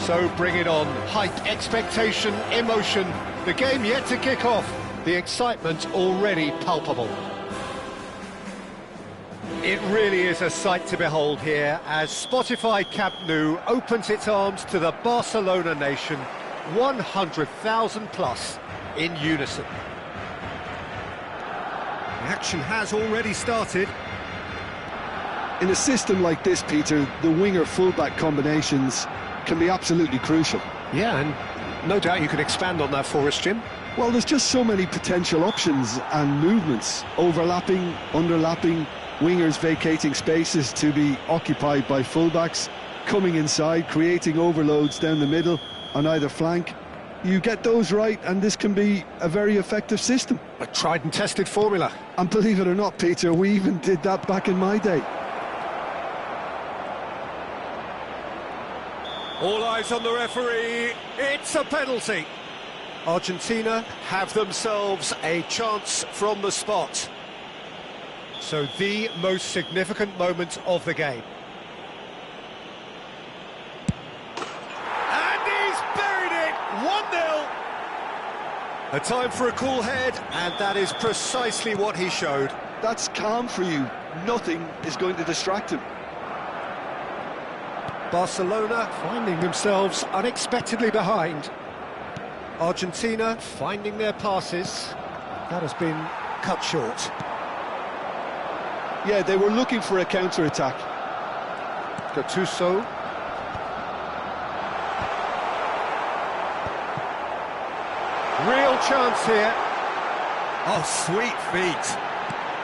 So bring it on. Hype, expectation, emotion. The game yet to kick off. The excitement already palpable. It really is a sight to behold here as Spotify Camp Nou opens its arms to the Barcelona nation, 100,000 plus in unison. The action has already started. In a system like this, Peter, the winger-fullback combinations can be absolutely crucial. Yeah, and no doubt you can expand on that for us, Jim. Well, there's just so many potential options and movements, overlapping, underlapping, wingers vacating spaces to be occupied by fullbacks, coming inside, creating overloads down the middle on either flank. You get those right and this can be a very effective system. A tried and tested formula. And believe it or not, Peter, we even did that back in my day. All eyes on the referee, it's a penalty. Argentina have themselves a chance from the spot. So the most significant moment of the game. And he's buried it, 1-0. A time for a cool head, and that is precisely what he showed. That's calm for you. Nothing is going to distract him. Barcelona finding themselves unexpectedly behind. Argentina finding their passes. That has been cut short. Yeah, they were looking for a counter-attack. Gattuso. Real chance here. Oh, sweet feet.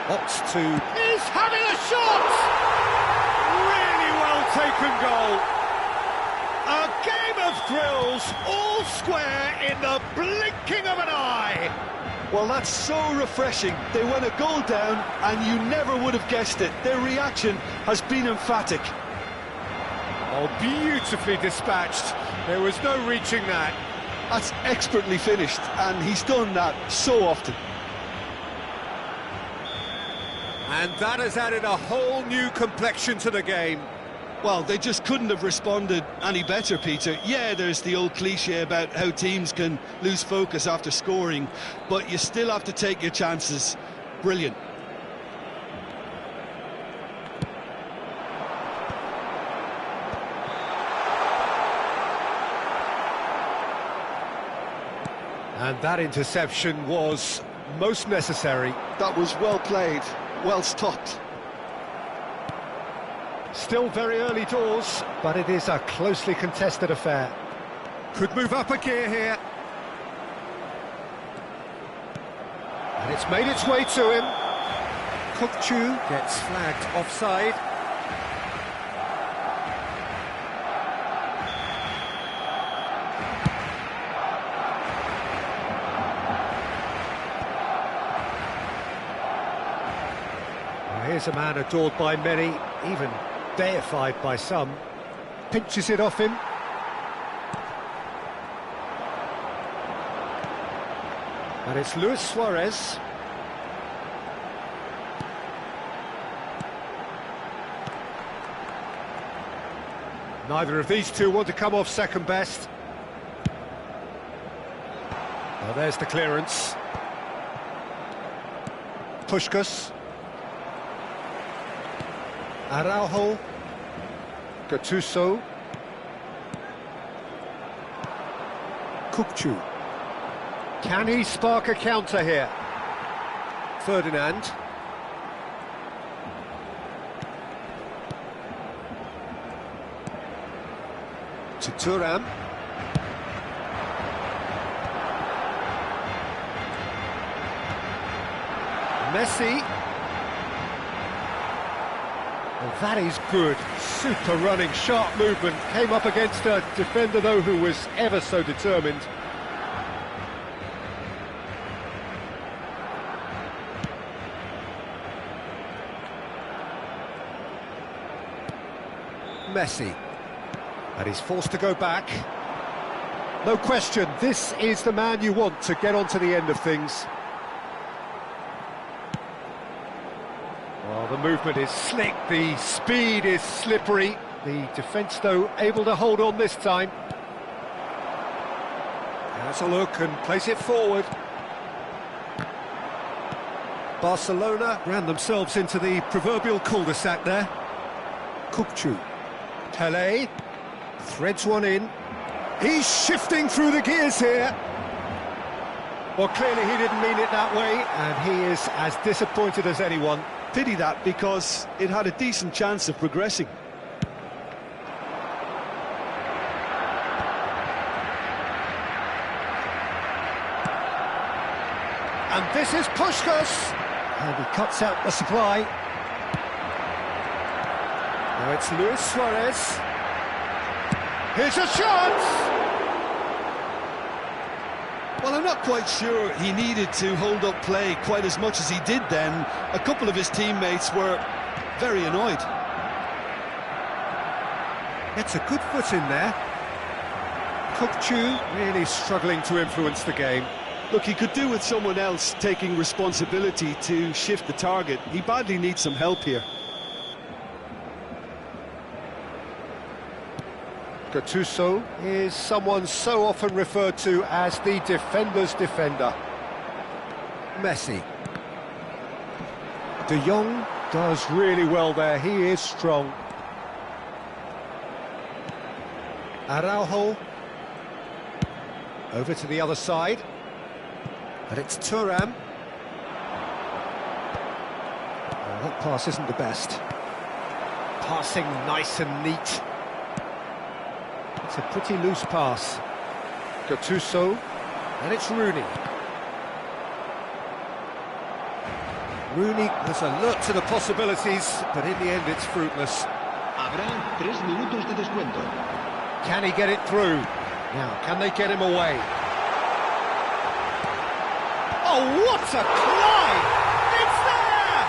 Opts to... He's having a shot! Really well taken goal. A game of thrills, all square in the blinking of an eye. Well, that's so refreshing. They went a goal down and you never would have guessed it. Their reaction has been emphatic. Oh, beautifully dispatched. There was no reaching that. That's expertly finished, and he's done that so often. And that has added a whole new complexion to the game. Well, they just couldn't have responded any better, Peter. Yeah, there's the old cliche about how teams can lose focus after scoring, but you still have to take your chances. Brilliant. And that interception was most necessary. That was well played, well stopped. Still very early doors, but it is a closely contested affair. Could move up a gear here. And it's made its way to him. Kukçu gets flagged offside. Well, here's a man adored by many, even deified by some. Pinches it off him. And it's Luis Suarez. Neither of these two want to come off second best. Well, there's the clearance. Puskás. Araujo. Gattuso. Kukçu. Can he spark a counter here? Ferdinand. To Thuram. Messi. Well, that is good. Super running, sharp movement. Came up against a defender, though, who was ever so determined. Messi. And he's forced to go back. No question, this is the man you want to get on to the end of things. Well, the movement is slick, the speed is slippery. The defence, though, able to hold on this time. Has a look and plays it forward. Barcelona ran themselves into the proverbial cul-de-sac there. Kukçu. Tele threads one in. He's shifting through the gears here. Well, clearly he didn't mean it that way, and he is as disappointed as anyone. Pity that, because it had a decent chance of progressing. And this is Puskás. And he cuts out the supply. Now it's Luis Suarez. Here's a shot! Well, I'm not quite sure he needed to hold up play quite as much as he did then. A couple of his teammates were very annoyed. Gets a good foot in there. Kukçu really struggling to influence the game. Look, he could do with someone else taking responsibility to shift the target. He badly needs some help here. Gattuso is someone so often referred to as the defender's defender. Messi. De Jong does really well there, he is strong. Araujo. Over to the other side. And it's Thuram. Oh, that pass isn't the best. Passing nice and neat. It's a pretty loose pass. Gattuso, and it's Rooney. Rooney was alert to the possibilities, but in the end it's fruitless. Habrá 3 minutos de descuento. Can he get it through? Now, can they get him away? Oh, what a climb! It's there!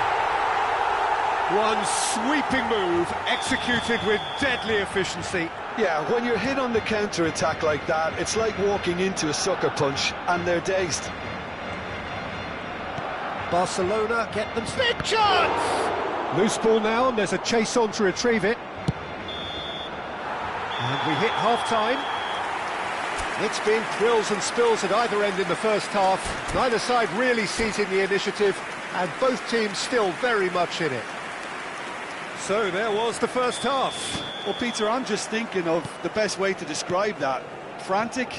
One sweeping move, executed with deadly efficiency. Yeah, when you're hit on the counter-attack like that, it's like walking into a sucker punch, and they're dazed. Barcelona get them... Big chance! Loose ball now, and there's a chase on to retrieve it. And we hit half-time. It's been thrills and spills at either end in the first half. Neither side really seizing the initiative, and both teams still very much in it. So there was the first half. Well, Peter, I'm just thinking of the best way to describe that. Frantic,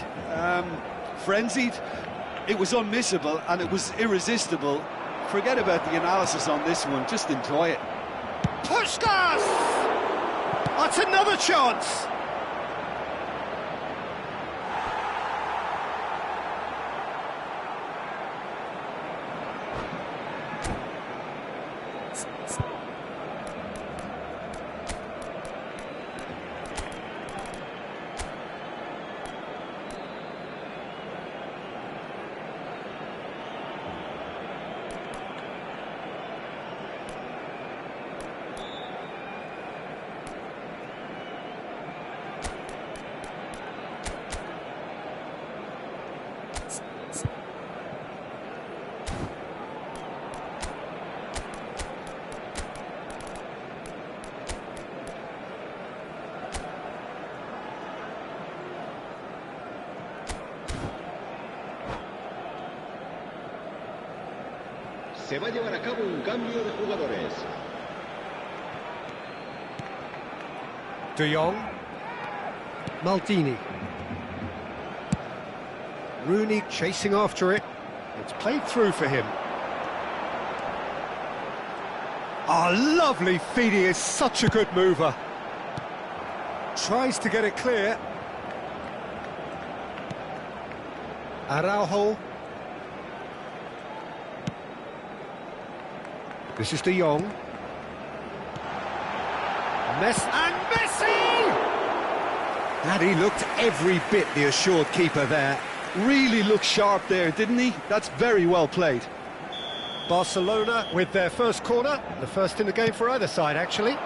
frenzied. It was unmissable and it was irresistible. Forget about the analysis on this one, just enjoy it. Puskás! That's another chance! Se va a llevar a cabo un cambio de jugadores. De Jong. Maldini. Rooney chasing after it. It's played through for him. Ah, lovely feed, he is such a good mover. Tries to get it clear. Araujo. This is De Jong. Messi! And he looked every bit the assured keeper there. Really looked sharp there, didn't he? That's very well played. Barcelona with their first corner, the first in the game for either side, actually.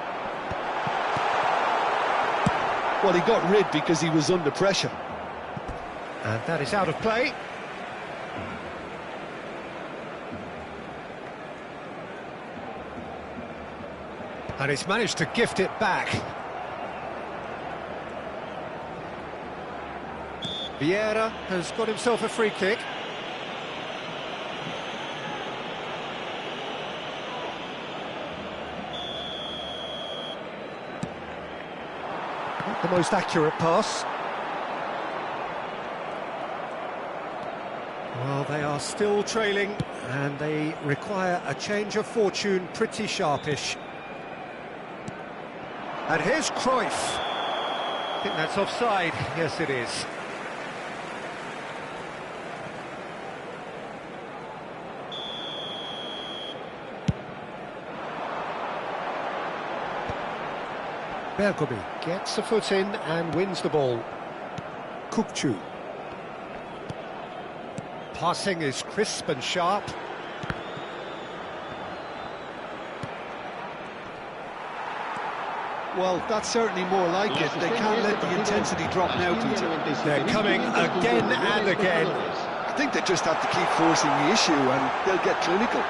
Well, he got rid because he was under pressure. And that is out of play. And he's managed to gift it back. Vieira has got himself a free kick. Not the most accurate pass. Well, they are still trailing, and they require a change of fortune pretty sharpish. And here's Cruyff. I think that's offside. Yes, it is. Bergomi gets a foot in and wins the ball. Kukçu. Passing is crisp and sharp. Well, that's certainly more like it. They can't let the intensity drop now, Peter. They're coming again and again. I think they just have to keep forcing the issue and they'll get clinical.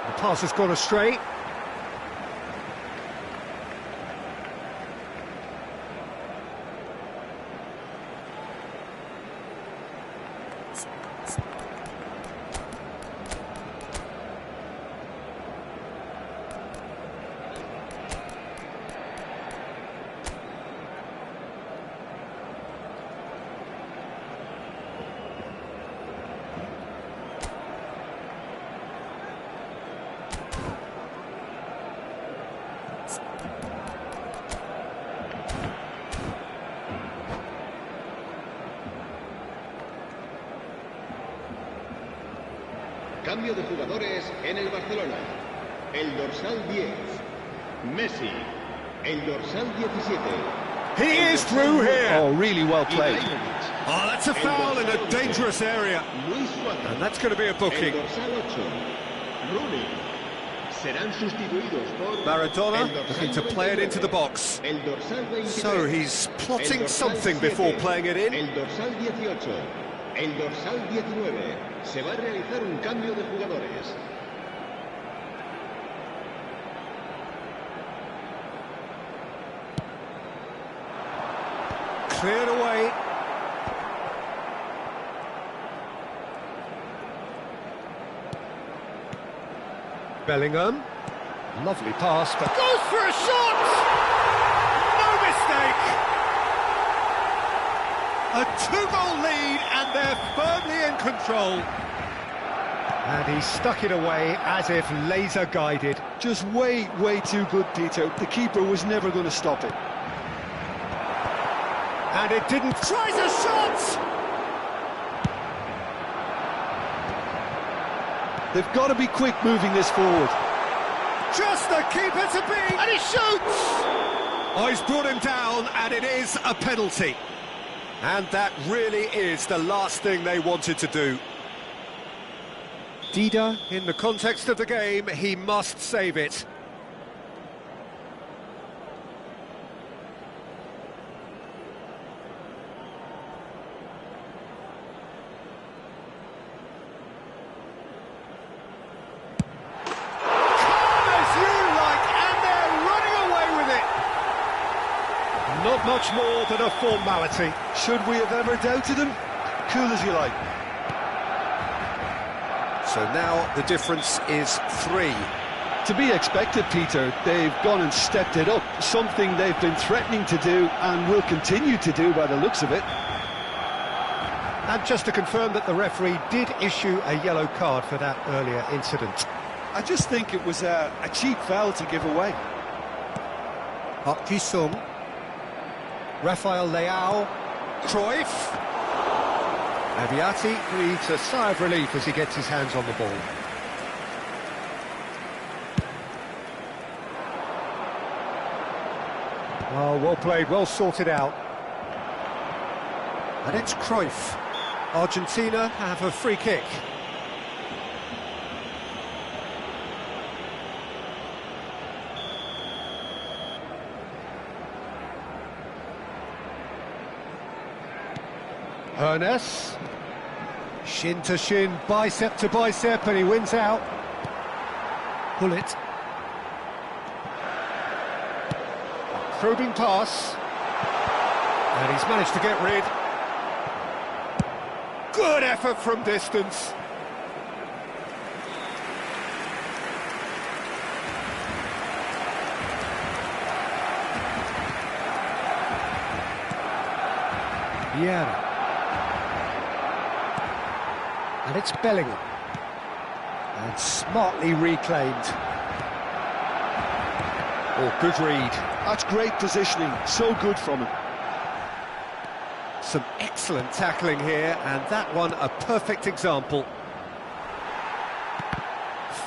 The pass has gone astray. Cambio de jugadores en el Barcelona. El dorsal 10, Messi. El dorsal 17. He is through here. Oh, really well played. Oh, that's a foul in a dangerous area. And that's going to be a booking. El dorsal 8, Rooney. Serán sustituidos por Maradona looking to play it into the box. El dorsal 23. So he's plotting something before playing it in. El dorsal 18. El dorsal 19. Se va a realizar un cambio de jugadores. Cleared away. Bellingham. Lovely pass, but goes for a shot! No mistake! A two-goal lead, and they're firmly in control. And he stuck it away as if laser-guided. Just way too good, Peter. The keeper was never going to stop it. And it didn't. Tries a shot! They've got to be quick moving this forward. Just the keeper to beat, and he shoots! Oh, he's brought him down, and it is a penalty. And that really is the last thing they wanted to do. Dida, in the context of the game, he must save it. Not much more than a formality. Should we have ever doubted him? Cool as you like. So now the difference is 3. To be expected, Peter. They've gone and stepped it up. Something they've been threatening to do and will continue to do by the looks of it. And just to confirm that the referee did issue a yellow card for that earlier incident. I just think it was a cheap foul to give away. Park Ji-sung. Rafael Leao, Cruyff. Aviati breathes a sigh of relief as he gets his hands on the ball. Oh, well played, well sorted out. And it's Cruyff. Argentina have a free kick. Ernest, shin to shin, bicep to bicep, and he wins out. Pull it. Probing pass. And he's managed to get rid. Good effort from distance. Vieira. And it's Bellingham. And smartly reclaimed. Oh, good read. That's great positioning, so good from him. Some excellent tackling here, and that one a perfect example.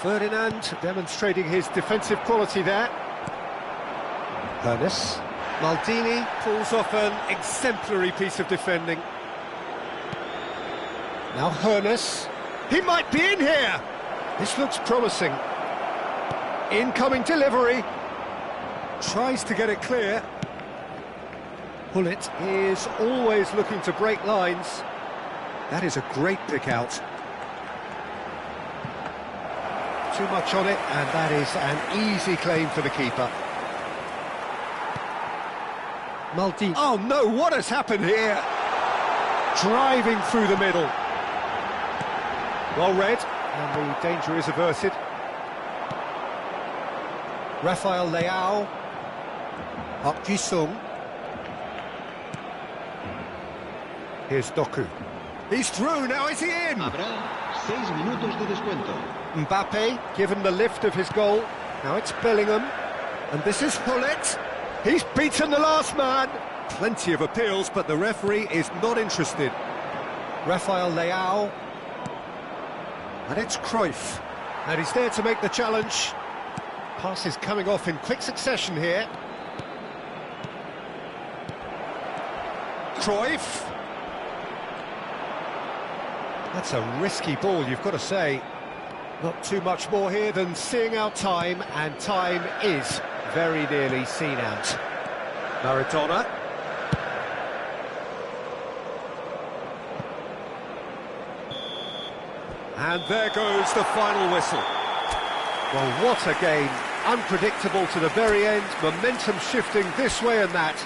Ferdinand demonstrating his defensive quality there. Ernest. Maldini pulls off an exemplary piece of defending. Now Ernest. He might be in here! This looks promising. Incoming delivery. Tries to get it clear. Hullet is always looking to break lines. That is a great pick out. Too much on it, and that is an easy claim for the keeper. Maldini. Oh no, what has happened here? Driving through the middle. Well read, and the danger is averted. Rafael Leao. Park Ji-sung. Here's Doku. He's through, now is he in? Habrá 6 minutos de descuento. Mbappe given the lift of his goal. Now it's Bellingham. And this is Hullet. He's beaten the last man. Plenty of appeals, but the referee is not interested. Rafael Leao. And it's Cruyff. And he's there to make the challenge. Passes coming off in quick succession here. Cruyff. That's a risky ball, you've got to say. Not too much more here than seeing out time, and time is very nearly seen out. Maradona. And there goes the final whistle. Well, what a game. Unpredictable to the very end, momentum shifting this way and that.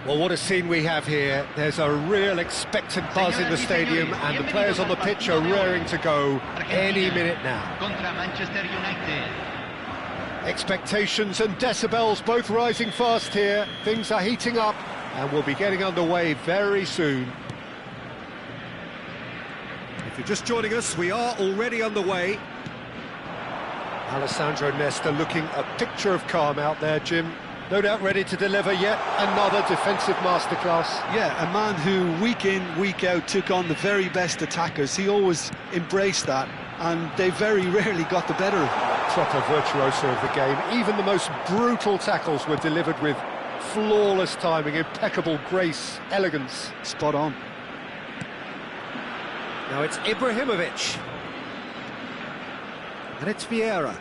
Well, what a scene we have here. There's a real expectant buzz in the stadium, and the players on the pitch are raring to go any minute now. Expectations and decibels both rising fast here. Things are heating up, and we'll be getting underway very soon. If you're just joining us, we are already underway. Alessandro Nesta looking a picture of calm out there, Jim. No doubt ready to deliver yet another defensive masterclass. Yeah, a man who week in, week out took on the very best attackers. He always embraced that, and they very rarely got the better of him. Proper virtuoso of the game. Even the most brutal tackles were delivered with flawless timing, impeccable grace, elegance. Spot on. Now it's Ibrahimovic. And it's Vieira.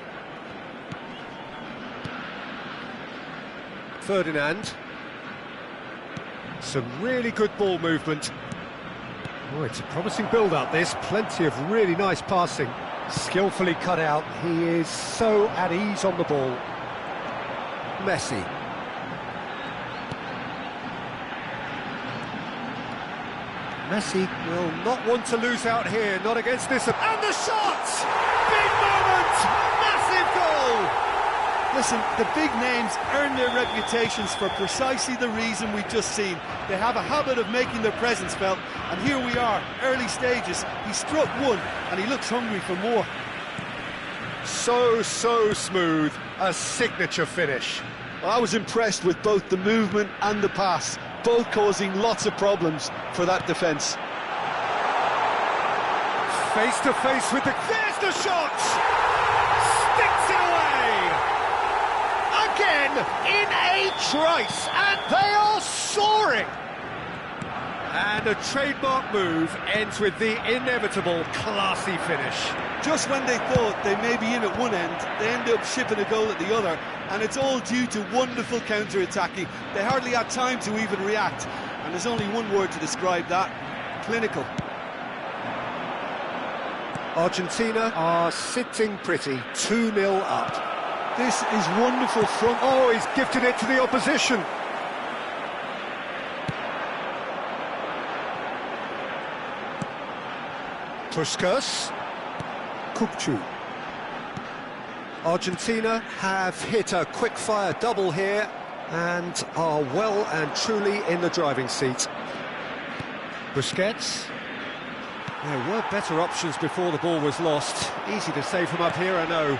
Ferdinand. Some really good ball movement. Oh, it's a promising build-up, this. Plenty of really nice passing. Skillfully cut out. He is so at ease on the ball. Messi. Messi will not want to lose out here, not against this. And the shot! Big moment! Massive goal! Listen, the big names earn their reputations for precisely the reason we've just seen. They have a habit of making their presence felt, and here we are, early stages. He struck one, and he looks hungry for more. So smooth, a signature finish. Well, I was impressed with both the movement and the pass, both causing lots of problems for that defence. Face to face with the... There's the shot! Sticks it away! Again, in a trice, and they are soaring! And a trademark move ends with the inevitable classy finish. Just when they thought they may be in at one end, they end up shipping a goal at the other, and it's all due to wonderful counter-attacking. They hardly had time to even react, and there's only one word to describe that: clinical. Argentina are sitting pretty, 2-0 up. This is wonderful front... Oh, he's gifted it to the opposition. Puskas. Kupchu. Argentina have hit a quick-fire double here and are well and truly in the driving seat. Busquets. There were better options before the ball was lost. Easy to save from up here, I know.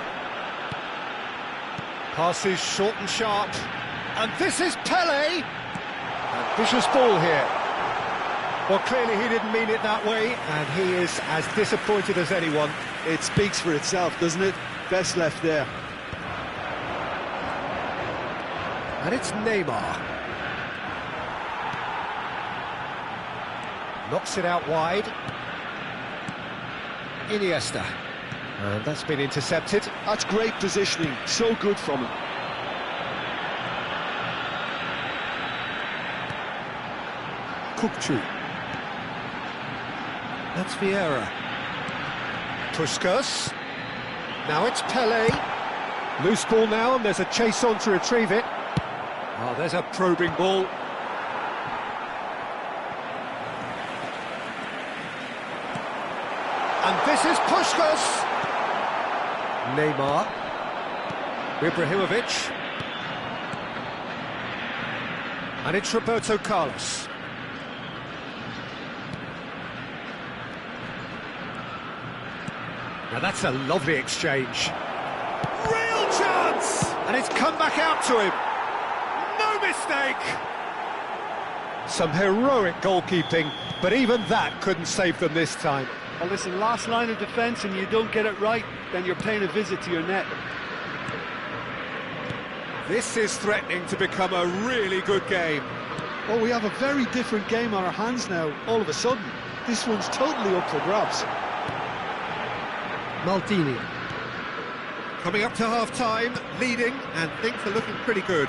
Passes short and sharp. And this is Pele! A vicious ball here. Well, clearly he didn't mean it that way, and he is as disappointed as anyone. It speaks for itself, doesn't it? Best left there. And it's Neymar. Knocks it out wide. Iniesta. And that's been intercepted. That's great positioning, so good from him. Kupchu. That's Vieira. Puskas. Now it's Pele. Loose ball now, and there's a chase on to retrieve it. Oh, there's a probing ball. And this is Puskas. Neymar. Ibrahimovic. And it's Roberto Carlos. Now that's a lovely exchange. Real chance! And it's come back out to him. No mistake! Some heroic goalkeeping, but even that couldn't save them this time. Well, listen, last line of defence and you don't get it right, then you're paying a visit to your net. This is threatening to become a really good game. Oh, we have a very different game on our hands now, all of a sudden. This one's totally up for grabs. Maldini. Coming up to half-time, leading, and things are looking pretty good.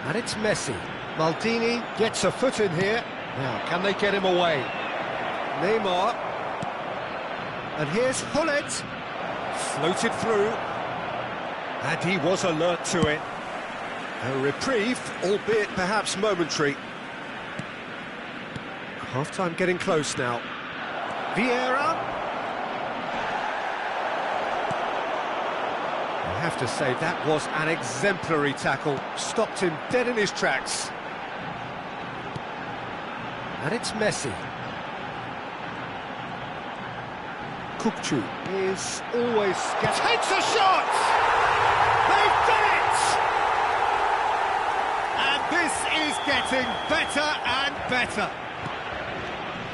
And it's Messi. Maldini gets a foot in here. Now, can they get him away? Neymar. And here's Hullet. Floated through. And he was alert to it. A reprieve, albeit perhaps momentary. Half-time getting close now. Vieira. I have to say, that was an exemplary tackle. Stopped him dead in his tracks. And it's Messi. Kukçu is always... takes a shot! They've done it! And this is getting better and better.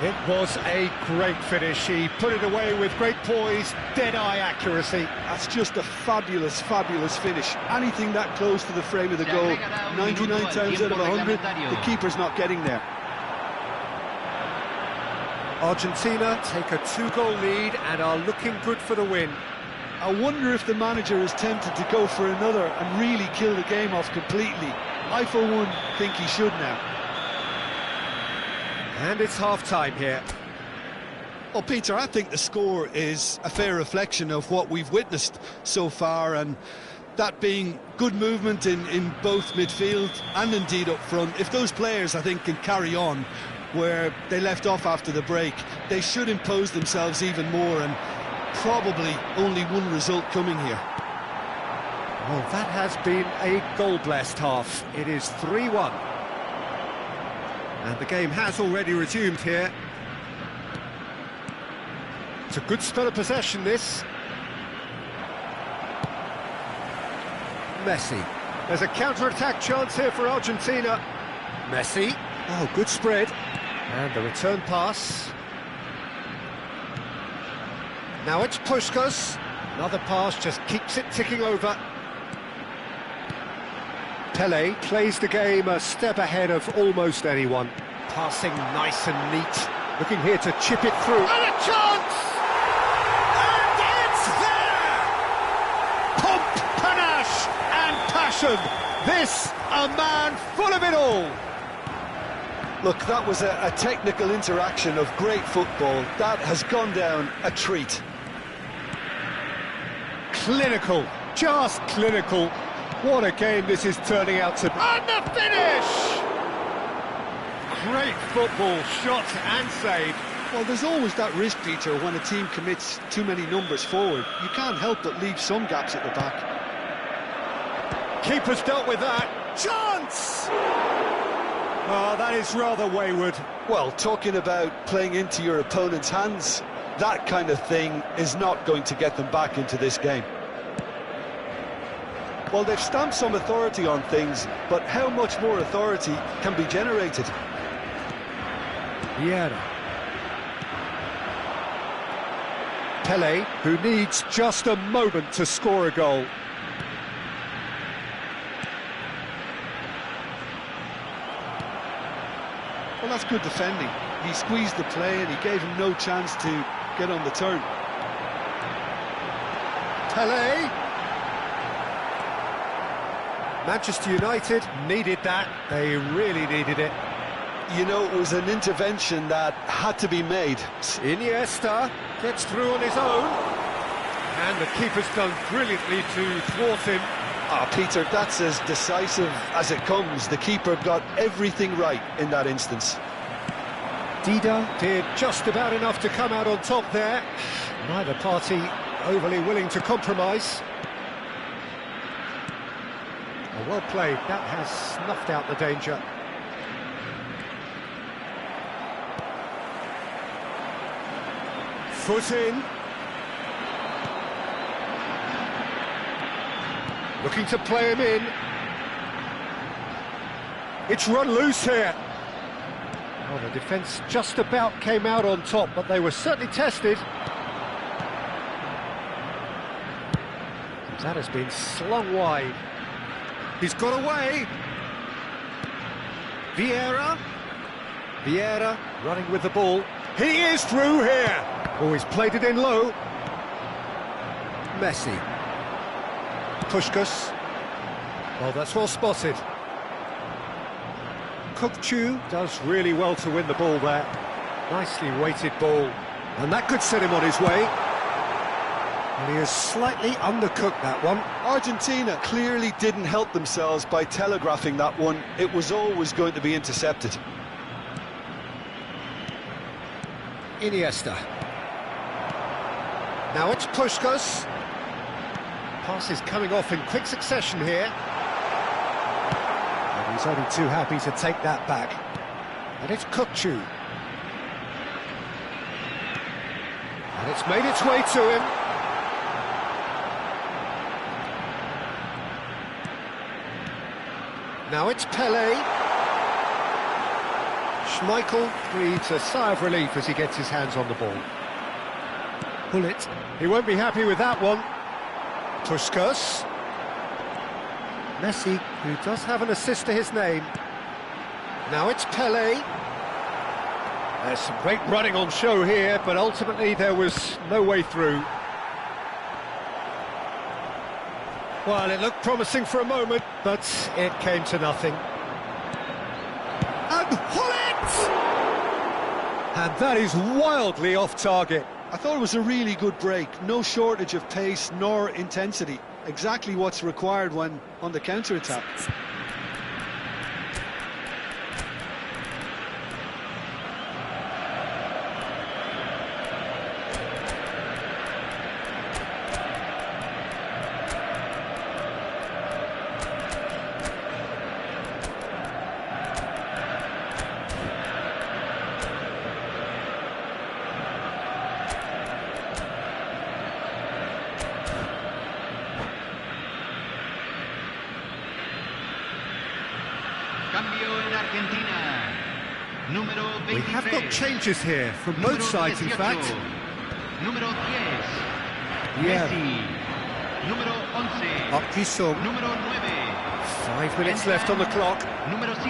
It was a great finish. He put it away with great poise, dead-eye accuracy. That's just a fabulous, fabulous finish. Anything that close to the frame of the goal, 99 times out of 100, the keeper's not getting there. Argentina take a 2-goal lead and are looking good for the win. I wonder if the manager is tempted to go for another and really kill the game off completely. I, for one, think he should now. And it's half-time here. Well, Peter, I think the score is a fair reflection of what we've witnessed so far, and that being good movement in both midfield and indeed up front. If those players, I think, can carry on where they left off after the break, they should impose themselves even more, and probably only one result coming here. Well, that has been a goal-blessed half. It is 3-1. And the game has already resumed here. It's a good spell of possession, this. Messi. There's a counter-attack chance here for Argentina. Messi. Oh, good spread. And the return pass. Now it's Puskas. Another pass just keeps it ticking over. Pelé plays the game a step ahead of almost anyone. Passing nice and neat. Looking here to chip it through. And a chance! And it's there! Pomp, panache and passion. This, a man full of it all. Look, that was a technical interaction of great football. That has gone down a treat. Clinical, just clinical. What a game this is turning out to be. And the finish! Great football, shot and save. Well, there's always that risk, Peter, when a team commits too many numbers forward. You can't help but leave some gaps at the back. Keeper's dealt with that. Chance! Oh, that is rather wayward. Well, talking about playing into your opponent's hands, that kind of thing is not going to get them back into this game. Well, they've stamped some authority on things, but how much more authority can be generated? Vieira. Pelé, who needs just a moment to score a goal. Well, that's good defending. He squeezed the play and he gave him no chance to get on the turn. Pelé. Manchester United needed that. They really needed it. You know, it was an intervention that had to be made. Iniesta gets through on his own. And the keeper's done brilliantly to thwart him. Ah, Peter, that's as decisive as it comes. The keeper got everything right in that instance. Dida did just about enough to come out on top there. Neither party overly willing to compromise. Oh, well played. That has snuffed out the danger. Foot in. Looking to play him in. It's run loose here. Oh, the defence just about came out on top, but they were certainly tested. That has been slung wide. He's got away. Vieira. Vieira running with the ball. He is through here. Oh, he's played it in low. Messi. Puskas. Well, that's well spotted. Kukçu does really well to win the ball there. Nicely weighted ball. And that could set him on his way. And he has slightly undercooked that one. Argentina clearly didn't help themselves by telegraphing that one. It was always going to be intercepted. Iniesta. Now it's Puskas. Passes coming off in quick succession here. And he's only too happy to take that back. And it's Kukcu. And it's made its way to him. Now it's Pele. Schmeichel breathes a sigh of relief as he gets his hands on the ball. Pull it. He won't be happy with that one. Puskas. Messi, who does have an assist to his name. Now it's Pele. There's some great running on show here, but ultimately there was no way through. Well, it looked promising for a moment, but it came to nothing. And Hullet! And that is wildly off target. I thought it was a really good break. No shortage of pace nor intensity. Exactly what's required when on the counter-attack. We have got changes here from both sides, in fact. Número 10. Yeah. Messi. Número 11. Up Kisung. Número 9. 5 minutes left on the clock. Número 5.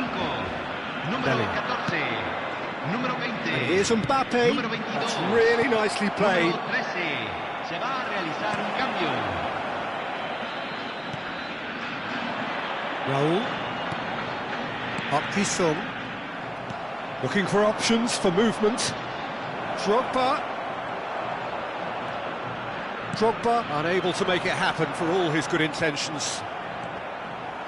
Número Bellingham. 14. Número 20. And here's Mbappe. Número 22. That's really nicely played. Número 13. Se va a realizar un cambio. Raul. Up Kisung. Looking for options for movement. Drogba. Drogba unable to make it happen for all his good intentions.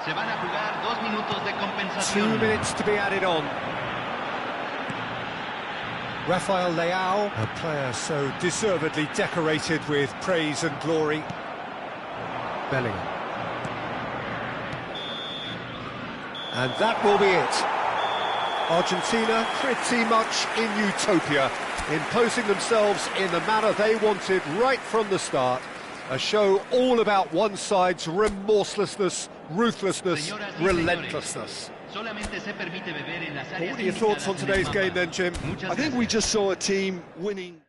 Se van a jugar 2 minutos de 2 compensación. minutes to be added on. Rafael Leao, a player so deservedly decorated with praise and glory. Bellingham. And that will be it. Argentina pretty much in utopia, imposing themselves in the manner they wanted right from the start. A show all about one side's remorselessness, ruthlessness, relentlessness. What are your thoughts on today's game then, Jim? I think we just saw a team winning.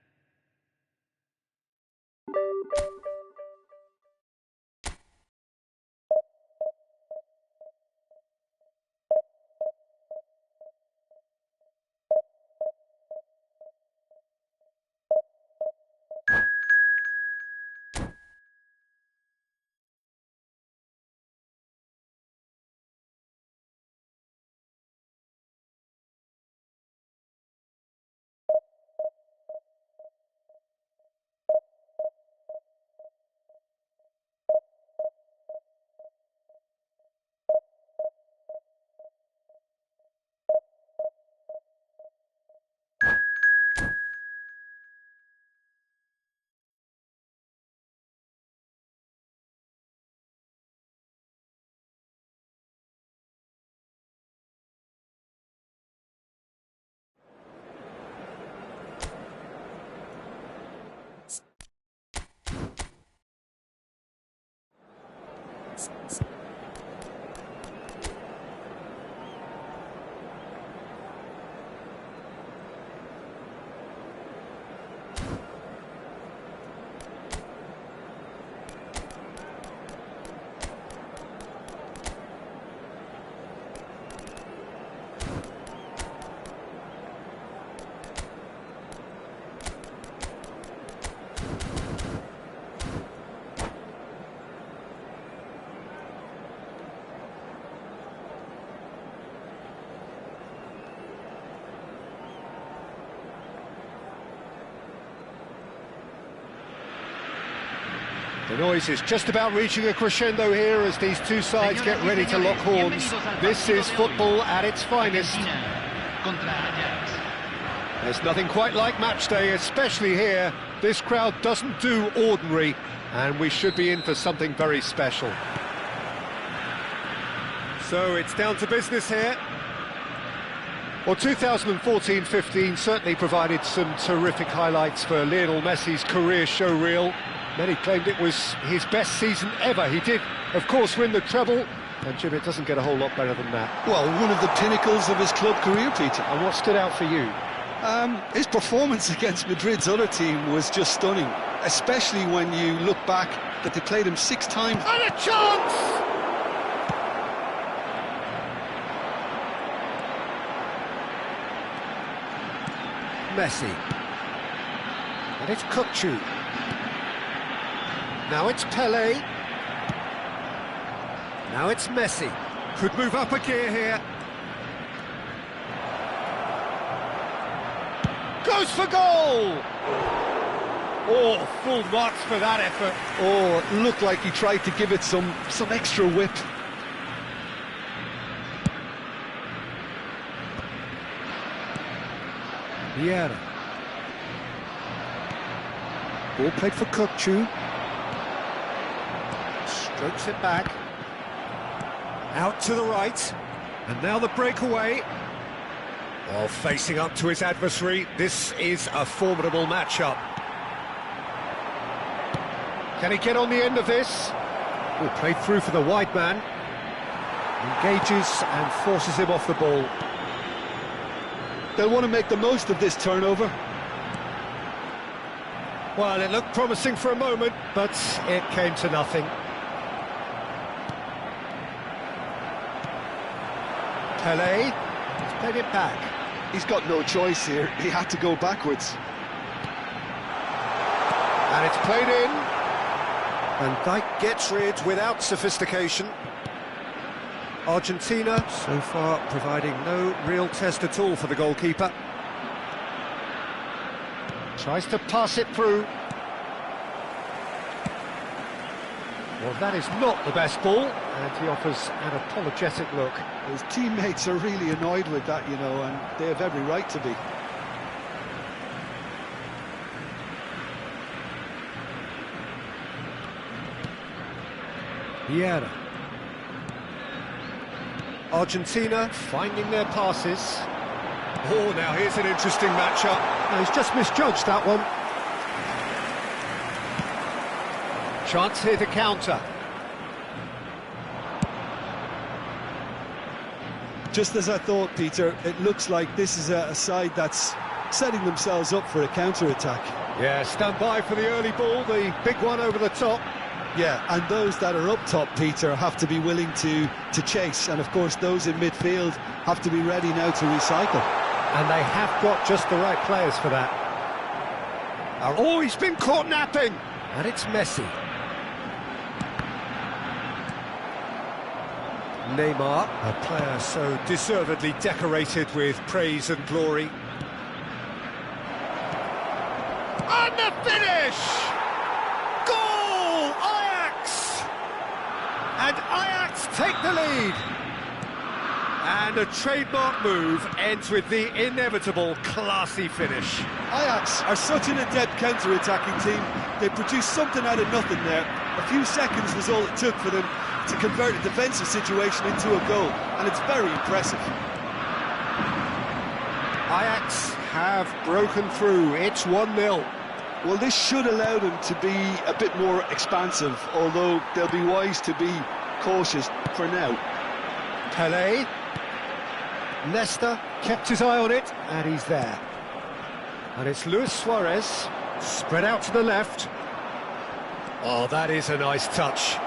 The noise is just about reaching a crescendo here as these two sides get ready to lock horns. This is football at its finest. There's nothing quite like match day, especially here. This crowd doesn't do ordinary, and we should be in for something very special. So it's down to business here. Well, 2014-15 certainly provided some terrific highlights for Lionel Messi's career showreel. Many claimed it was his best season ever. He did, of course, win the treble, and Jim, it doesn't get a whole lot better than that. Well, one of the pinnacles of his club career, Peter. And what stood out for you? His performance against Madrid's other team was just stunning, especially when you look back that they played him 6 times. And a chance! Messi. And it's Kukçu. Now it's Pelé. Now it's Messi. Could move up a gear here. Goes for goal! Oh, full marks for that effort. Oh, it looked like he tried to give it some extra whip. Vieira. Ball played for Kukçu. Strokes it back. Out to the right. And now the breakaway. Well, facing up to his adversary, this is a formidable matchup. Can he get on the end of this? Oh, played through for the wide man. Engages and forces him off the ball. They'll want to make the most of this turnover. Well, it looked promising for a moment, but it came to nothing. Pelé has played it back. He's got no choice here. He had to go backwards. And it's played in. And Dijk gets rid without sophistication. Argentina, so far, providing no real test at all for the goalkeeper. Tries to pass it through. Well, that is not the best ball, and he offers an apologetic look. His teammates are really annoyed with that, you know, and they have every right to be. Vieira. Argentina finding their passes. Oh, now here's an interesting matchup. No, he's just misjudged that one. Chance here to counter. Just as I thought, Peter, it looks like this is a side that's setting themselves up for a counter-attack. Yeah, stand by for the early ball, the big one over the top. Yeah, and those that are up top, Peter, have to be willing to chase. And, of course, those in midfield have to be ready now to recycle. And they have got just the right players for that. Oh, he's been caught napping! And it's Messi. Neymar, a player so deservedly decorated with praise and glory. And the finish! Goal! Ajax! And Ajax take the lead. And a trademark move ends with the inevitable classy finish. Ajax are such an adept counter-attacking team. They produced something out of nothing there. A few seconds was all it took for them to convert a defensive situation into a goal, and it's very impressive. Ajax have broken through. It's 1-0. Well, this should allow them to be a bit more expansive, although they'll be wise to be cautious for now. Pelé. Nesta kept his eye on it, and he's there. And it's Luis Suarez, spread out to the left. Oh, that is a nice touch.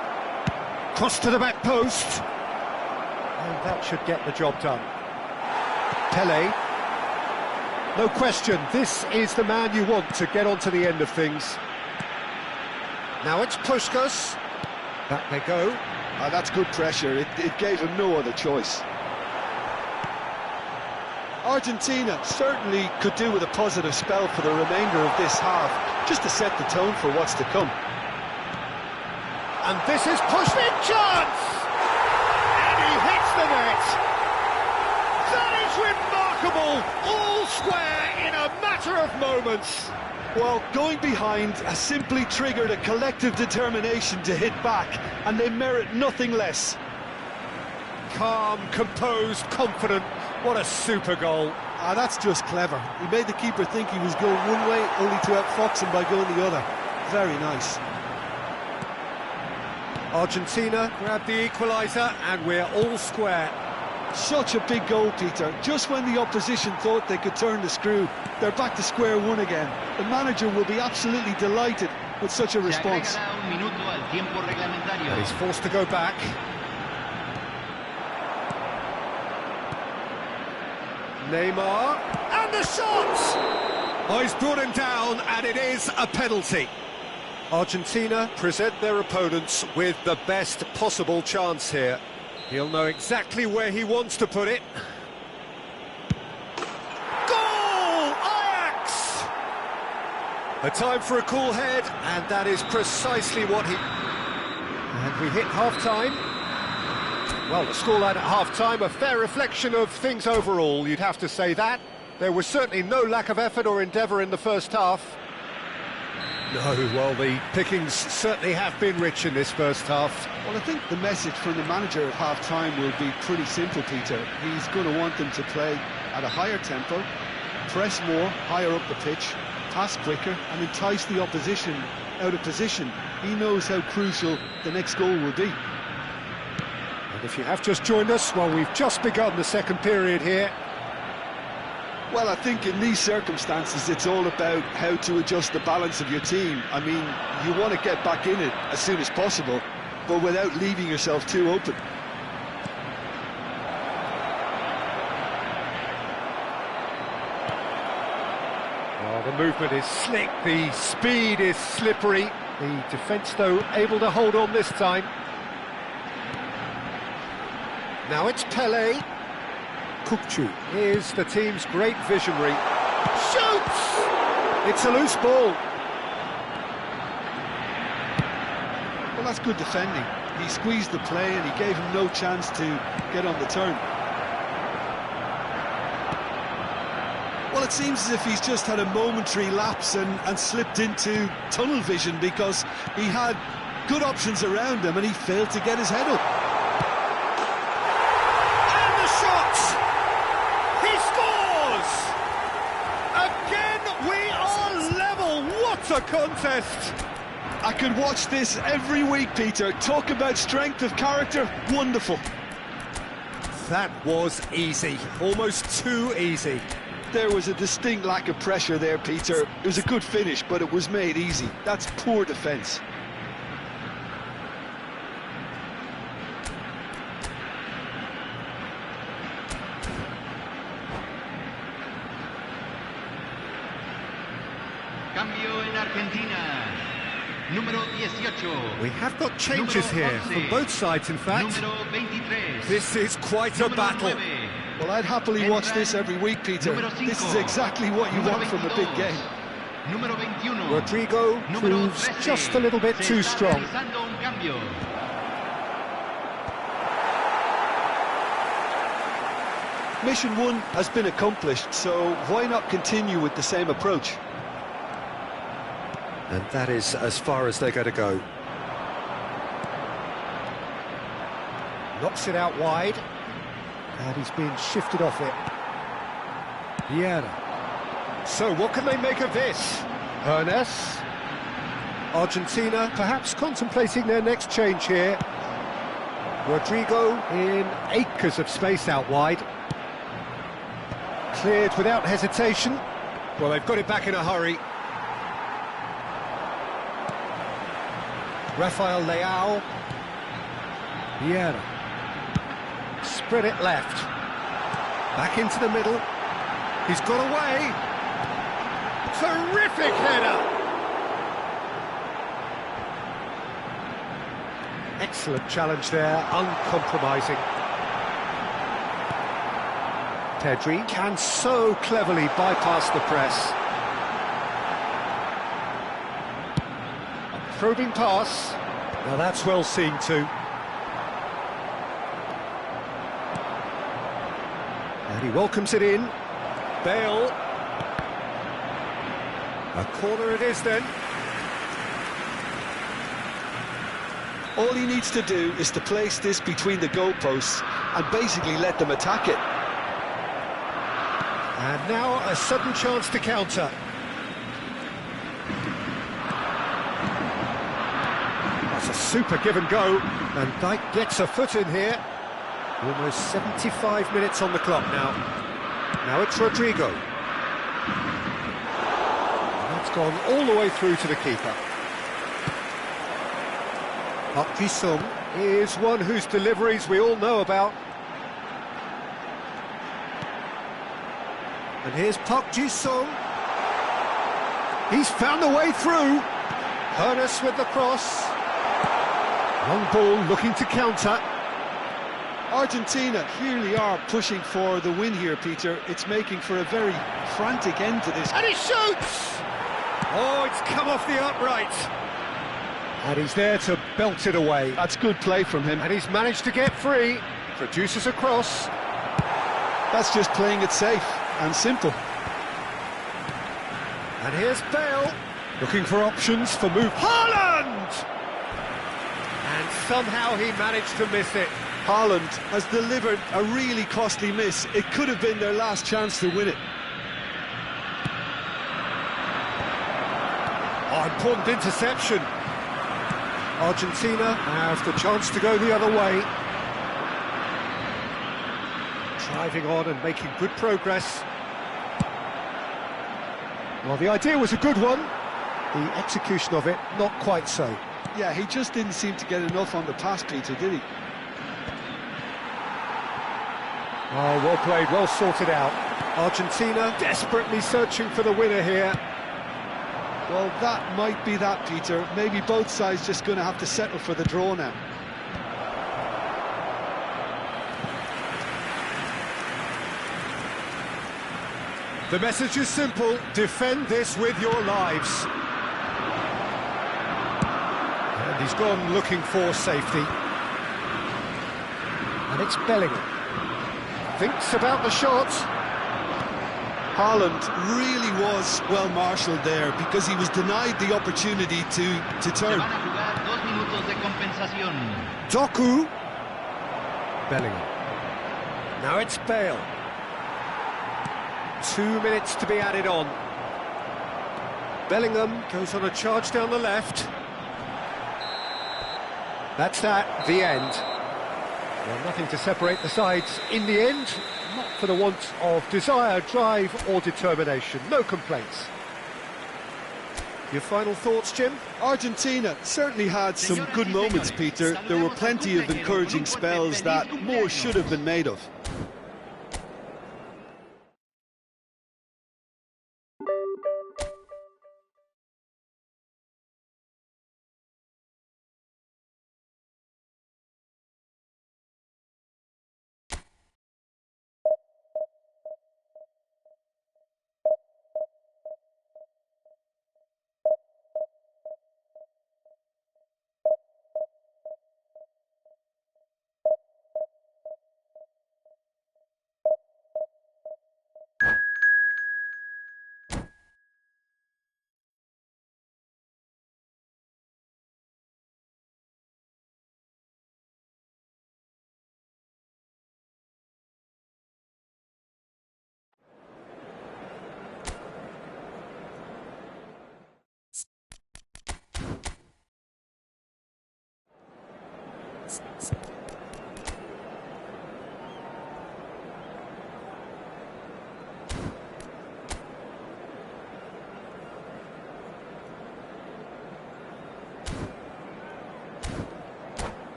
Cross to the back post. And that should get the job done. Pelé. No question, this is the man you want to get onto the end of things. Now it's Puskas. Back they go. That's good pressure. It gave him no other choice. Argentina certainly could do with a positive spell for the remainder of this half, just to set the tone for what's to come. and this is pushed in, chance! And he hits the net! That is remarkable! All square in a matter of moments! Well, going behind has simply triggered a collective determination to hit back, and they merit nothing less. Calm, composed, confident. What a super goal. Ah, that's just clever. He made the keeper think he was going one way, only to outfox him by going the other. Very nice. Argentina grab the equaliser, and we're all square. Such a big goal, Peter. Just when the opposition thought they could turn the screw, they're back to square one again. The manager will be absolutely delighted with such a response. And he's forced to go back. Neymar, and the shot! Oh, he's brought him down, and it is a penalty. Argentina present their opponents with the best possible chance here. He'll know exactly where he wants to put it. Goal! Ajax! A time for a cool head, and that is precisely what he... And we hit half-time. Well, the scoreline at half-time, a fair reflection of things overall, you'd have to say that. There was certainly no lack of effort or endeavour in the first half. No, well, the pickings certainly have been rich in this first half. Well, I think the message from the manager at half-time will be pretty simple, Peter. He's going to want them to play at a higher tempo, press more, higher up the pitch, pass quicker, and entice the opposition out of position. He knows how crucial the next goal will be. And if you have just joined us, well, we've just begun the second period here. Well, I think in these circumstances, it's all about how to adjust the balance of your team. I mean, you want to get back in it as soon as possible, but without leaving yourself too open. Oh, the movement is slick, the speed is slippery. The defence, though, able to hold on this time. Now it's Pelé. Kukcu is the team's great visionary. Shoots! It's a loose ball. Well, that's good defending. He squeezed the play and he gave him no chance to get on the turn. Well, it seems as if he's just had a momentary lapse and slipped into tunnel vision, because he had good options around him and he failed to get his head up. A contest. I could watch this every week, Peter. Talk about strength of character. Wonderful. That was easy, almost too easy. There was a distinct lack of pressure there, Peter. It was a good finish, but it was made easy. That's poor defence. We have got changes here from both sides, in fact. This is quite a battle. Well, I'd happily watch this every week, Peter. This is exactly what you want from a big game. Rodrigo proves just a little bit too strong. Mission 1 has been accomplished, so why not continue with the same approach? And that is as far as they're going to go. Knocks it out wide. And he's being shifted off it. Vieira. So what can they make of this? Ernest. Argentina perhaps contemplating their next change here. Rodrigo in acres of space out wide. Cleared without hesitation. Well, they've got it back in a hurry. Rafael Leao. Vieira. Spread it left. Back into the middle. He's got away. Terrific header. Excellent challenge there, uncompromising. Pedri can so cleverly bypass the press. A probing pass. Now that's well seen too. And he welcomes it in. Bale. A corner it is then. All he needs to do is to place this between the goalposts and basically let them attack it. And now a sudden chance to counter. That's a super give and go. And Dijk gets a foot in here. Almost 75 minutes on the clock now. Now it's Rodrigo. And that's gone all the way through to the keeper. Park Ji-sung is one whose deliveries we all know about. And here's Park Ji-sung. He's found a way through. Hernus with the cross. Long ball looking to counter. Argentina clearly are pushing for the win here, Peter. It's making for a very frantic end to this. And he shoots! Oh, it's come off the upright. And he's there to belt it away. That's good play from him. And he's managed to get free. Produces a cross. That's just playing it safe and simple. And here's Bale. Looking for options for move. Haaland! And somehow he managed to miss it. Haaland has delivered a really costly miss. It could have been their last chance to win it. Oh, important interception. Argentina have the chance to go the other way. Driving on and making good progress. Well, the idea was a good one. The execution of it, not quite so. Yeah, he just didn't seem to get enough on the pass, Peter, did he? Oh, well played, well sorted out. Argentina desperately searching for the winner here. Well, that might be that, Peter. Maybe both sides just going to have to settle for the draw now. The message is simple: defend this with your lives. And he's gone looking for safety. And it's Bellingham. Thinks about the shot. Haaland really was well marshalled there because he was denied the opportunity to turn. Doku. Bellingham. Now it's Bale. 2 minutes to be added on. Bellingham goes on a charge down the left. That's that, the end. Well, nothing to separate the sides in the end. Not for the want of desire, drive or determination. No complaints. Your final thoughts, Jim? Argentina certainly had some good moments, Peter. There were plenty of encouraging spells that more should have been made of.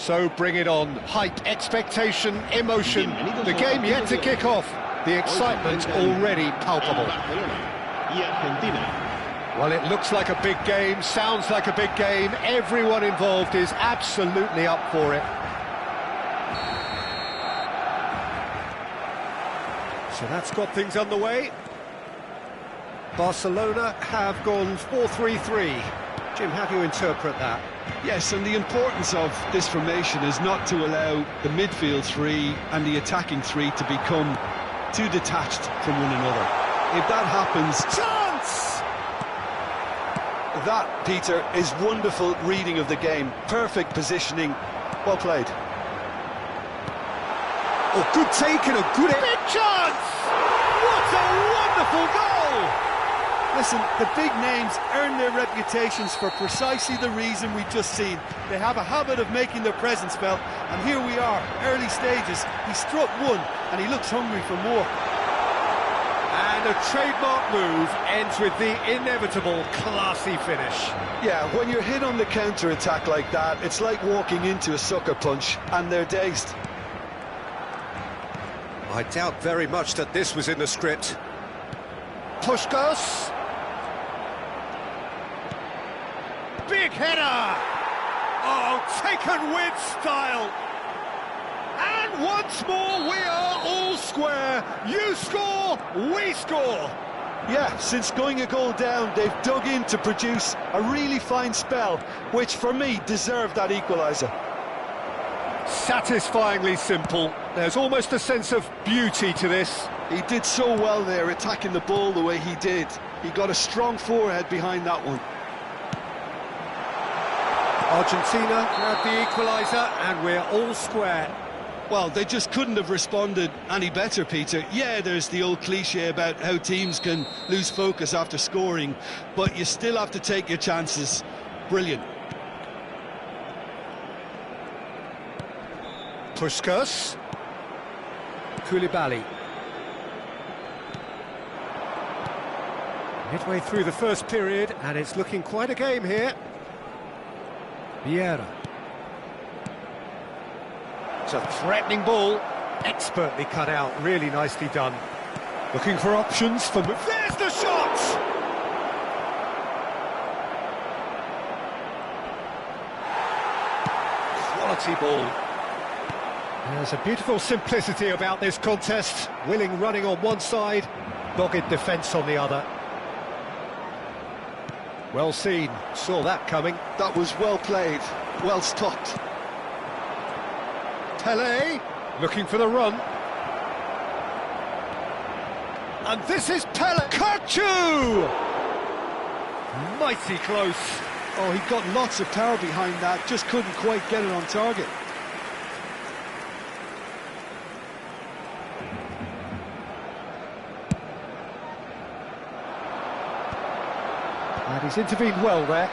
So bring it on. Hype, expectation, emotion. The game yet to kick off. The excitement already palpable. Well, it looks like a big game, sounds like a big game. Everyone involved is absolutely up for it. So that's got things underway. Barcelona have gone 4-3-3. Jim, how do you interpret that? Yes, and the importance of this formation is not to allow the midfield three and the attacking three to become too detached from one another. If that happens... Chance! That, Peter, is wonderful reading of the game. Perfect positioning. Well played. Oh, good take and a good... Big chance! What a wonderful goal! Listen, the big names earn their reputations for precisely the reason we've just seen. They have a habit of making their presence felt, and here we are, early stages. He struck one, and he looks hungry for more. And a trademark move ends with the inevitable classy finish. Yeah, when you're hit on the counter-attack like that, it's like walking into a sucker punch, and they're dazed. I doubt very much that this was in the script. Puskás. Big header! Oh, taken with style! And once more we are all square. You score, we score! Yeah, since going a goal down, they've dug in to produce a really fine spell, which for me deserved that equaliser. Satisfyingly simple. There's almost a sense of beauty to this. He did so well there, attacking the ball the way he did. He got a strong forehead behind that one. Argentina grab the equaliser and we're all square. Well, they just couldn't have responded any better, Peter. Yeah, there's the old cliche about how teams can lose focus after scoring, but you still have to take your chances. Brilliant. Puskás. Koulibaly. Midway through the first period, and it's looking quite a game here. Vieira. It's a threatening ball, expertly cut out, really nicely done. Looking for options for... There's the shot! Quality ball. There's a beautiful simplicity about this contest. Willing running on one side, dogged defence on the other. Well seen, saw that coming. That was well played, well stopped. Pelé, looking for the run. And this is Pelé. Kachu! Mighty close. Oh, he got lots of power behind that, just couldn't quite get it on target. And he's intervened well there.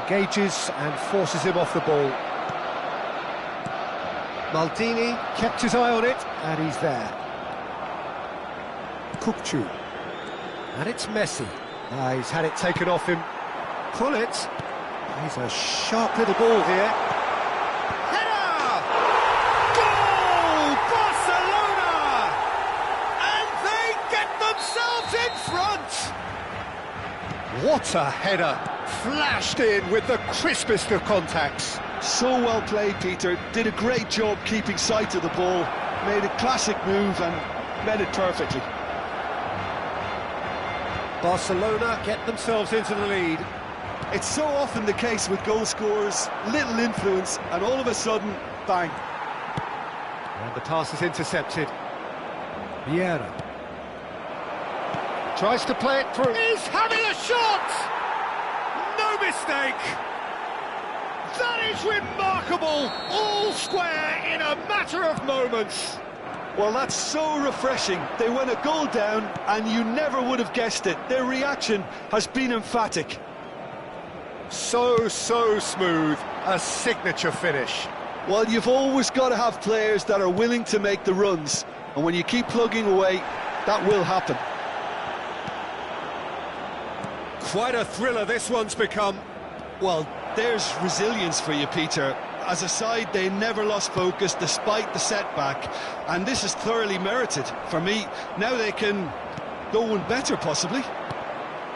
Engages and forces him off the ball. Maldini kept his eye on it, and he's there. Kukçu. And it's Messi. He's had it taken off him. Pull it. He's a sharp little ball here. Header! Goal! Barcelona! And they get themselves in front! What a header! Flashed in with the crispest of contacts. So well played, Peter. Did a great job keeping sight of the ball. Made a classic move and met it perfectly. Barcelona get themselves into the lead. It's so often the case with goal scorers, little influence, and all of a sudden, bang. And the pass is intercepted. Vieira. Tries to play it through. He's having a shot! No mistake! That is remarkable! All square in a matter of moments. Well, that's so refreshing. They went a goal down, and you never would have guessed it. Their reaction has been emphatic. So smooth. A signature finish. Well, you've always got to have players that are willing to make the runs. And when you keep plugging away, that will happen. Quite a thriller this one's become. Well, there's resilience for you, Peter. as a side, they never lost focus despite the setback, and this is thoroughly merited for me. Now they can go one better, possibly.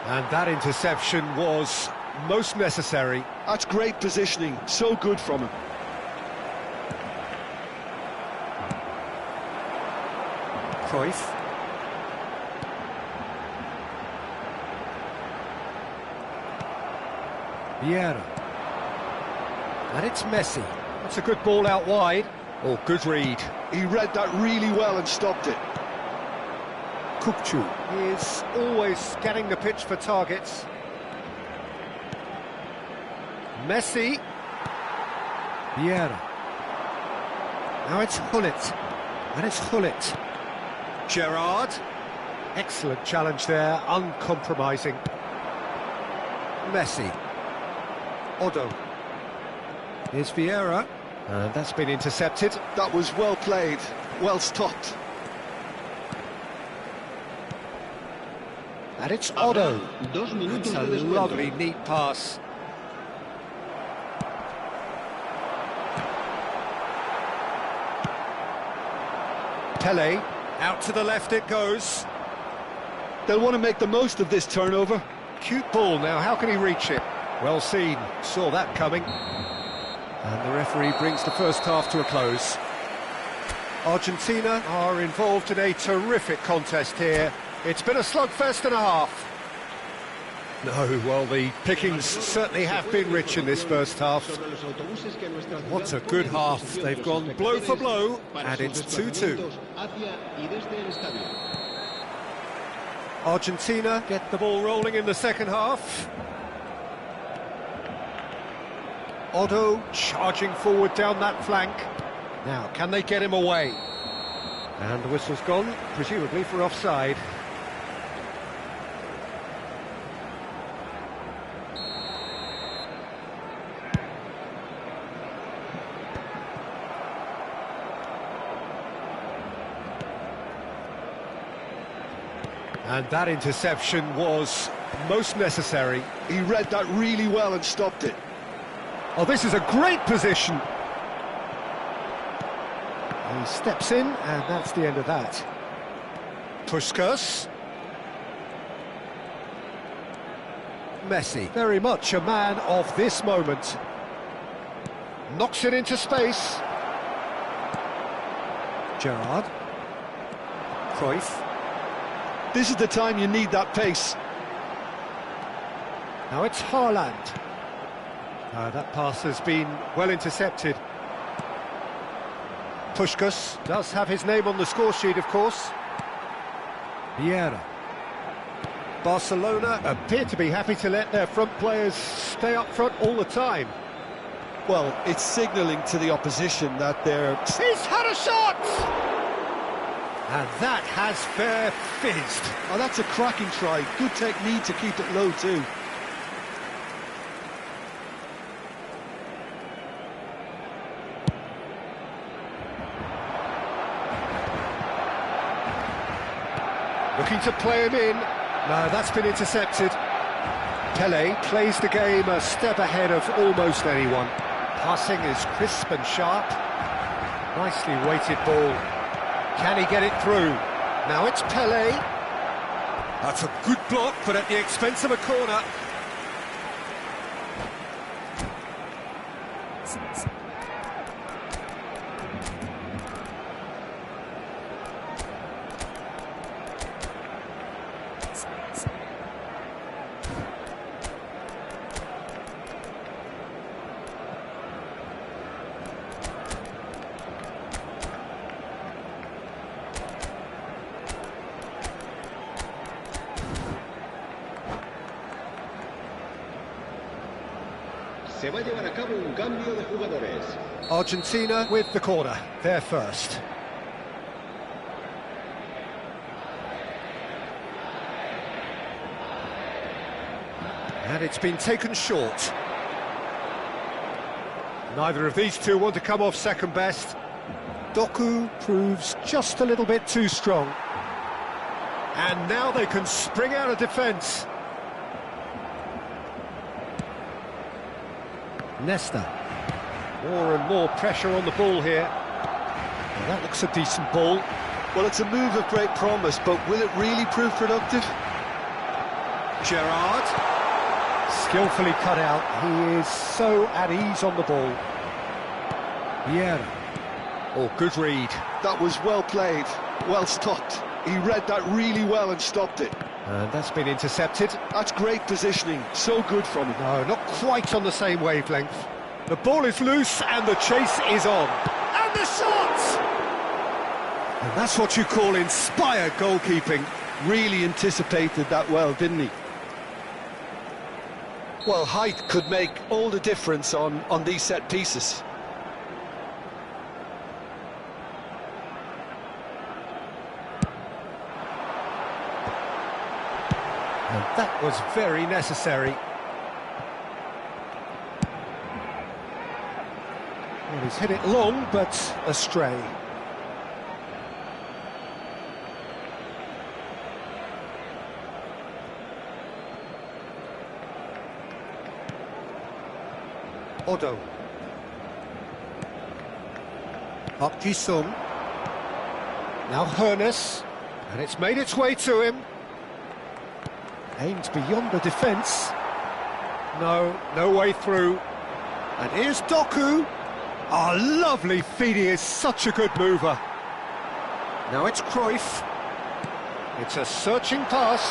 And that interception was most necessary. That's great positioning, so good from him. Cruyff. Vieira. And it's Messi. That's a good ball out wide. Oh, good read. He read that really well and stopped it. Kupchu is always scanning the pitch for targets. Messi. Vieira. Now it's Hullet. And it's Hullet. Gerrard. Excellent challenge there, uncompromising. Messi. Odo. Here's Vieira. And that's been intercepted. That was well played, well stopped. And it's Odo. It's a lovely, neat pass. Pele, out to the left it goes. They'll want to make the most of this turnover. Cute ball now, how can he reach it? Well seen, saw that coming. And the referee brings the first half to a close. Argentina are involved in a terrific contest here. It's been a slugfest and a half. No, well, the pickings certainly have been rich in this first half. What a good half. They've gone blow for blow, and it's 2-2. Argentina get the ball rolling in the second half. Odo charging forward down that flank. Now, can they get him away? And the whistle's gone, presumably for offside. And that interception was most necessary. He read that really well and stopped it. Oh, this is a great position. He steps in, and that's the end of that. Puskas. Messi, very much a man of this moment. Knocks it into space. Gerrard. Cruyff. This is the time you need that pace. Now it's Haaland. That pass has been well intercepted. Puskas does have his name on the score sheet, of course. Vieira. Barcelona appear to be happy to let their front players stay up front all the time. Well, it's signalling to the opposition that they're... He's had a shot! And that has fair fizzed. Oh, that's a cracking try. Good technique to keep it low, too. Looking to play him in. No, that's been intercepted. Pele plays the game a step ahead of almost anyone. Passing is crisp and sharp. Nicely weighted ball. Can he get it through? Now it's Pele. That's a good block, but at the expense of a corner. Se va a llevar a cabo un cambio de jugadores. Argentina with the corner, they're first. And it's been taken short. Neither of these two want to come off second best. Doku proves just a little bit too strong. And now they can spring out of defence. Nesta. More and more pressure on the ball here. Well, that looks a decent ball. Well, it's a move of great promise, but will it really prove productive? Gerrard, skillfully cut out. He is so at ease on the ball. Vieira. Oh, good read. That was well played, well stopped. He read that really well and stopped it. And that's been intercepted. That's great positioning, so good from him. No, not quite on the same wavelength. The ball is loose and the chase is on. And the shot! And that's what you call inspired goalkeeping. Really anticipated that well, didn't he? Well, height could make all the difference on these set pieces. And that was very necessary. Well, he's hit it long, but astray. Odo. Park Ji-sung. Now Hoeneß. And it's made its way to him. Aimed beyond the defence. No way through. And here's Doku. Oh, lovely feed, he is such a good mover. Now it's Cruyff. It's a searching pass.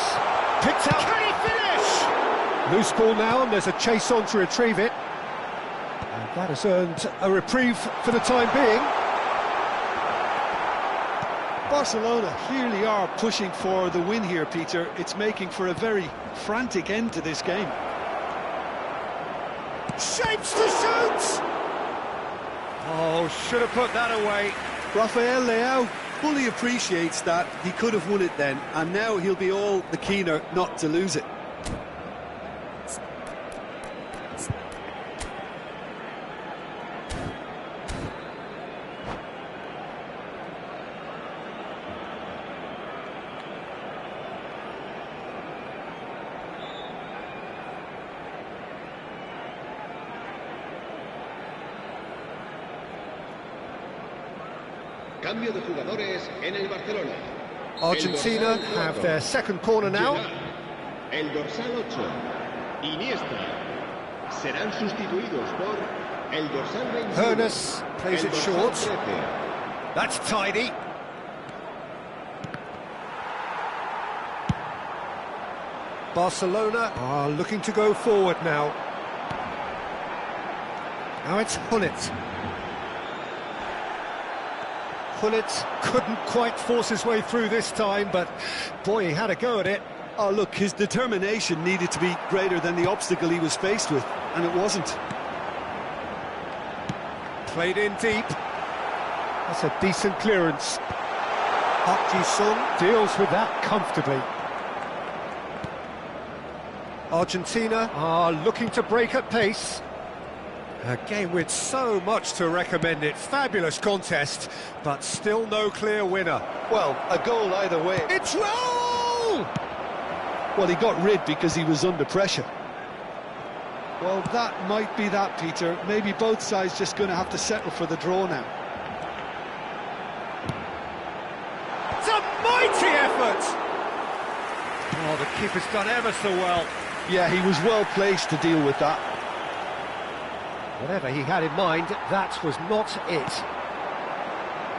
Picked out. Can he finish? Loose ball now, and there's a chase on to retrieve it. And that has earned a reprieve for the time being. Barcelona clearly are pushing for the win here, Peter. It's making for a very frantic end to this game. Shapes to shoot! Oh, should have put that away. Rafael Leao fully appreciates that. He could have won it then, and now he'll be all the keener not to lose it. Cambio de jugadores en el Barcelona. Argentina have their second corner now. El dorsal 8, Iniesta. Serán sustituidos por el dorsal 21. Hoeneß plays it short. 13. That's tidy. Barcelona are looking to go forward now. Now it's Gullit. Gullit couldn't quite force his way through this time, but boy, he had a go at it. Oh, look, his determination needed to be greater than the obstacle he was faced with, and it wasn't. Played in deep. That's a decent clearance. Park Ji-sung deals with that comfortably. Argentina are looking to break at pace. A game with so much to recommend it. Fabulous contest, but still no clear winner. Well, a goal either way. It's roll! Well, he got rid because he was under pressure. Well, that might be that, Peter. Maybe both sides just going to have to settle for the draw now. It's a mighty effort! Oh, the keeper's done ever so well. Yeah, he was well placed to deal with that. Whatever he had in mind, that was not it.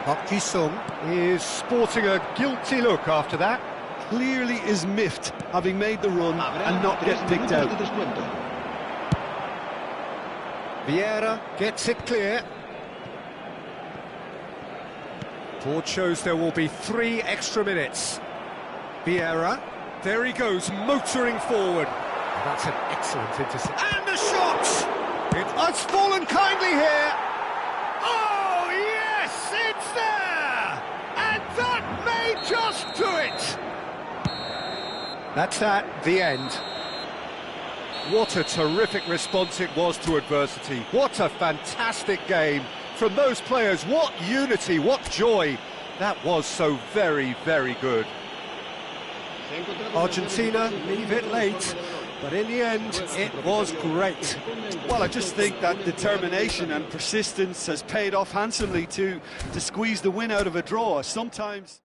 Park Ji-sung is sporting a guilty look after that. Clearly is miffed, having made the run and not get picked out. Vieira gets it clear. Board shows there will be 3 extra minutes. Vieira, there he goes, motoring forward. That's an excellent interception. And the shot! It has fallen kindly here. Oh, yes, it's there! And that may just do it! That's at the end. What a terrific response it was to adversity. What a fantastic game. From those players, what unity, what joy. That was so very, very good. Argentina leave it late. But in the end, it was great. Well, I just think that determination and persistence has paid off handsomely to squeeze the win out of a draw. Sometimes...